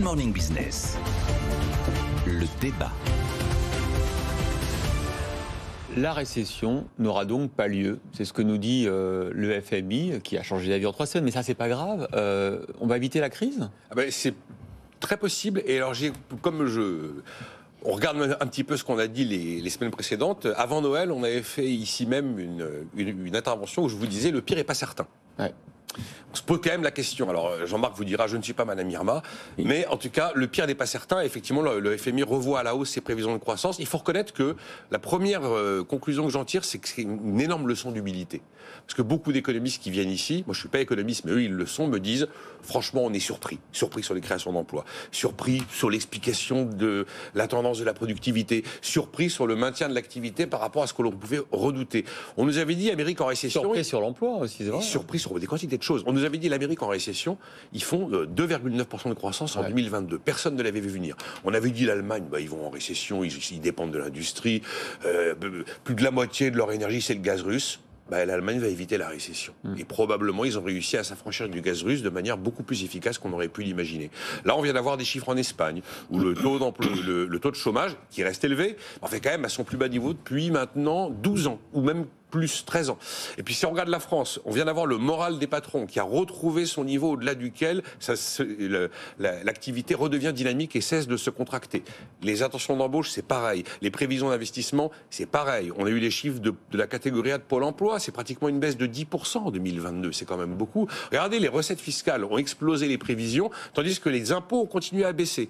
Morning Business, le débat. La récession n'aura donc pas lieu. C'est ce que nous dit le FMI, qui a changé d'avis en 3 semaines. Mais ça, c'est pas grave. On va éviter la crise ? C'est très possible. Et alors, on regarde un petit peu ce qu'on a dit les semaines précédentes. Avant Noël, on avait fait ici même une intervention où je vous disais le pire n'est pas certain. Ouais. On se pose quand même la question. Alors, Jean-Marc vous dira, je ne suis pas Madame Irma, mais en tout cas, le pire n'est pas certain. Effectivement, le FMI revoit à la hausse ses prévisions de croissance. Il faut reconnaître que la première conclusion que j'en tire, c'est que c'est une énorme leçon d'humilité. Parce que beaucoup d'économistes qui viennent ici, moi je ne suis pas économiste, mais eux ils le sont, me disent, franchement, on est surpris. Surpris sur les créations d'emplois, surpris sur l'explication de la tendance de la productivité, surpris sur le maintien de l'activité par rapport à ce que l'on pouvait redouter. On nous avait dit, Amérique en récession... Surpris sur l'emploi aussi, c'est vrai. Surpris sur des quantités de choses. On nous avait dit l'Amérique en récession, ils font 2,9% de croissance en 2022. Personne ne l'avait vu venir. On avait dit l'Allemagne, ils vont en récession, ils dépendent de l'industrie, plus de la moitié de leur énergie c'est le gaz russe. L'Allemagne va éviter la récession. Et probablement, ils ont réussi à s'affranchir du gaz russe de manière beaucoup plus efficace qu'on aurait pu l'imaginer. Là, on vient d'avoir des chiffres en Espagne, où le taux de chômage, qui reste élevé, en fait quand même à son plus bas niveau depuis maintenant 12 ans, ou même plus 13 ans. Et puis si on regarde la France, on vient d'avoir le moral des patrons qui a retrouvé son niveau au-delà duquel l'activité redevient dynamique et cesse de se contracter. Les intentions d'embauche, c'est pareil. Les prévisions d'investissement, c'est pareil. On a eu les chiffres de la catégorie A de Pôle emploi, c'est pratiquement une baisse de 10% en 2022, c'est quand même beaucoup. Regardez, les recettes fiscales ont explosé les prévisions, tandis que les impôts ont continué à baisser.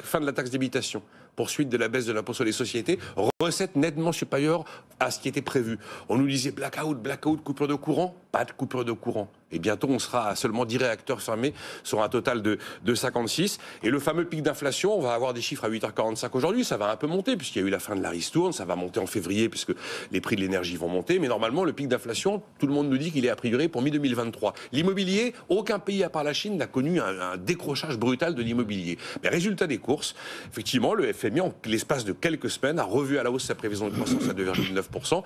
Fin de la taxe d'habitation, poursuite de la baisse de l'impôt sur les sociétés, recettes nettement supérieures à ce qui était prévu. On nous disait blackout, coupure de courant, pas de coupure de courant. Et bientôt, on sera à seulement 10 réacteurs fermés sur un total de 56. Et le fameux pic d'inflation, on va avoir des chiffres à 8h45 aujourd'hui, ça va un peu monter, puisqu'il y a eu la fin de la ristourne, ça va monter en février, puisque les prix de l'énergie vont monter. Mais normalement, le pic d'inflation, tout le monde nous dit qu'il est a priori pour mi-2023. L'immobilier, aucun pays à part la Chine n'a connu un décrochage brutal de l'immobilier. Mais résultat des courses, effectivement, le FMI, en l'espace de quelques semaines, a revu à la hausse sa prévision de croissance à 2,9%.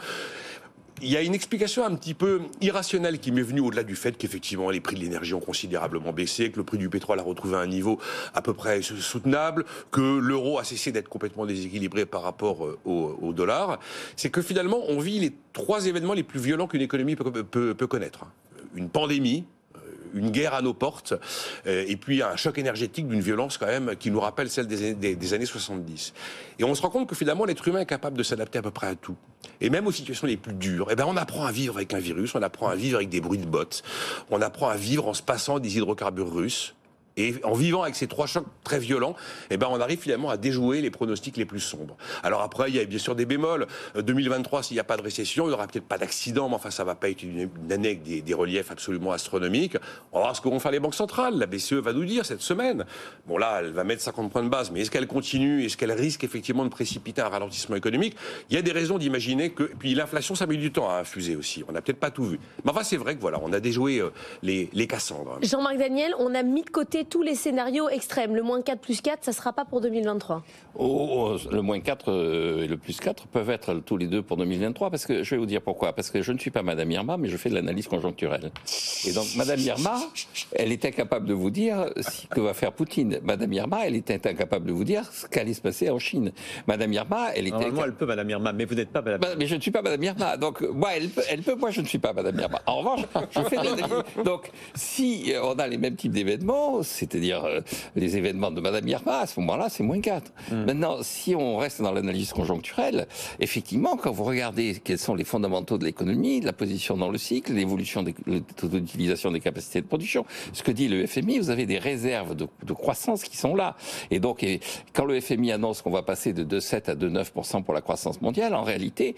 Il y a une explication un petit peu irrationnelle qui m'est venue au-delà du fait qu'effectivement les prix de l'énergie ont considérablement baissé, que le prix du pétrole a retrouvé un niveau à peu près soutenable, que l'euro a cessé d'être complètement déséquilibré par rapport au dollar. C'est que finalement on vit les 3 événements les plus violents qu'une économie peut connaître. Une pandémie, une guerre à nos portes, et puis un choc énergétique d'une violence quand même qui nous rappelle celle des années 70. Et on se rend compte que finalement l'être humain est capable de s'adapter à peu près à tout. Et même aux situations les plus dures, on apprend à vivre avec un virus, on apprend à vivre avec des bruits de bottes, on apprend à vivre en se passant des hydrocarbures russes. Et en vivant avec ces 3 chocs très violents, on arrive finalement à déjouer les pronostics les plus sombres. Alors après, il y a bien sûr des bémols. 2023, s'il n'y a pas de récession, il n'y aura peut-être pas d'accident, mais enfin, ça ne va pas être une année avec des reliefs absolument astronomiques. On va voir ce que vont faire les banques centrales. La BCE va nous dire cette semaine. Bon là, elle va mettre 50 points de base, mais est-ce qu'elle continue ? Est-ce qu'elle risque effectivement de précipiter un ralentissement économique ? Il y a des raisons d'imaginer que... Et puis l'inflation, ça met du temps à infuser aussi. On n'a peut-être pas tout vu. Mais enfin, c'est vrai que voilà, on a déjoué les Cassandres. Jean-Marc Daniel, on a mis de côté tous les scénarios extrêmes. Le -4 + 4, ça ne sera pas pour 2023. Le -4 et le +4 peuvent être tous les deux pour 2023, parce que je vais vous dire pourquoi. Parce que je ne suis pas Madame Irma, mais je fais de l'analyse conjoncturelle. Et donc Madame Irma, elle est incapable de vous dire ce que va faire Poutine. Madame Irma, elle était incapable de vous dire ce qu'allait se passer en Chine. Madame Irma, elle était... Normalement, elle peut, Madame Irma, mais vous n'êtes pas Madame Irma. Mais je ne suis pas Madame Irma. Donc, moi, elle peut, moi, je ne suis pas Madame Irma. En revanche, je fais de l'analyse. Donc, si on a les mêmes types d'événements, c'est-à-dire les événements de Madame Irma, à ce moment-là, c'est -4. Maintenant, si on reste dans l'analyse conjoncturelle, effectivement, quand vous regardez quels sont les fondamentaux de l'économie, la position dans le cycle, l'évolution de l'utilisation des capacités de production, ce que dit le FMI, vous avez des réserves de croissance qui sont là. Et donc, quand le FMI annonce qu'on va passer de 2,7 à 2,9% pour la croissance mondiale, en réalité,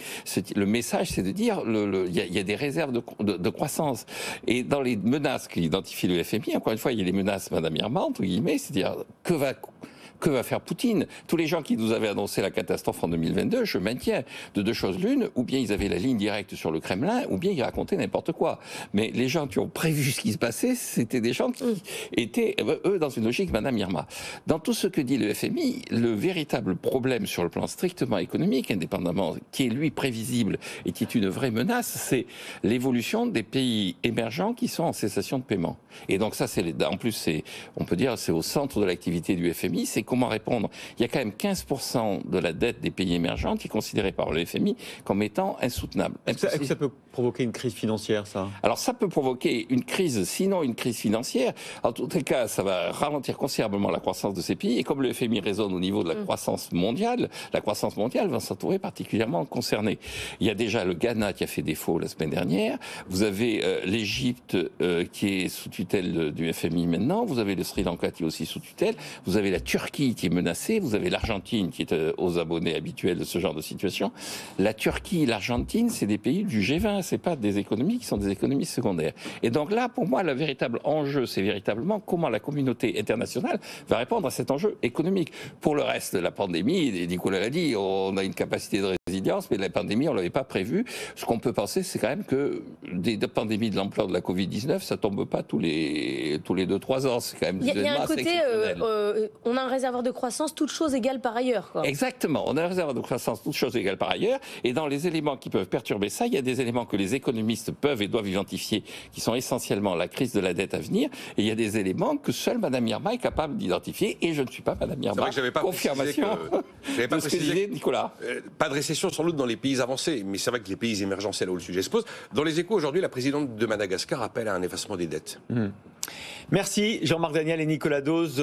le message, c'est de dire il y a des réserves de croissance. Et dans les menaces qu'identifie le FMI, encore une fois, il y a les menaces Madame Irma, entre guillemets, c'est-à-dire que que va faire Poutine? Tous les gens qui nous avaient annoncé la catastrophe en 2022, je maintiens, de deux choses l'une, ou bien ils avaient la ligne directe sur le Kremlin, ou bien ils racontaient n'importe quoi. Mais les gens qui ont prévu ce qui se passait, c'était des gens qui étaient, eux, dans une logique Madame Irma. Dans tout ce que dit le FMI, le véritable problème sur le plan strictement économique, indépendamment, qui est lui prévisible et qui est une vraie menace, c'est l'évolution des pays émergents qui sont en cessation de paiement. Et donc ça, en plus, on peut dire, c'est au centre de l'activité du FMI, c'est comment répondre. Il y a quand même 15% de la dette des pays émergents qui est considérée par le FMI comme étant insoutenable. Est-ce que ça peut provoquer une crise financière, ça? Alors ça peut provoquer une crise, sinon une crise financière. En tous les cas, ça va ralentir considérablement la croissance de ces pays. Et comme le FMI raisonne au niveau de la croissance mondiale va s'en trouver particulièrement concernée. Il y a déjà le Ghana qui a fait défaut la semaine dernière. Vous avez l'Égypte qui est sous tutelle du FMI maintenant. Vous avez le Sri Lanka qui est aussi sous tutelle. Vous avez la Turquie qui est menacée. Vous avez l'Argentine qui est aux abonnés habituels de ce genre de situation. La Turquie et l'Argentine, c'est des pays du G20. C'est pas des économies qui sont des économies secondaires. Et donc là, pour moi, le véritable enjeu, c'est véritablement comment la communauté internationale va répondre à cet enjeu économique. Pour le reste, la pandémie, Nicolas l'a dit, on a une capacité de résilience, mais la pandémie, on l'avait pas prévue. Ce qu'on peut penser, c'est quand même que des pandémies de l'ampleur de la Covid-19, ça tombe pas tous les 2-3 ans. C'est quand même il y a un côté, on a un réservoir de croissance, toutes choses égales par ailleurs, quoi. Exactement, on a un réservoir de croissance, toutes choses égales par ailleurs, et dans les éléments qui peuvent perturber ça, il y a des éléments que les économistes peuvent et doivent identifier, qui sont essentiellement la crise de la dette à venir, et il y a des éléments que seule Madame Irma est capable d'identifier, et je ne suis pas Madame Irma. Confirmation de ce que disait Nicolas. Pas de récession sans doute dans les pays avancés, mais c'est vrai que les pays émergents, c'est là où le sujet se pose. Dans les Échos aujourd'hui, la présidente de Madagascar appelle à un effacement des dettes. Merci Jean-Marc Daniel et Nicolas Dose.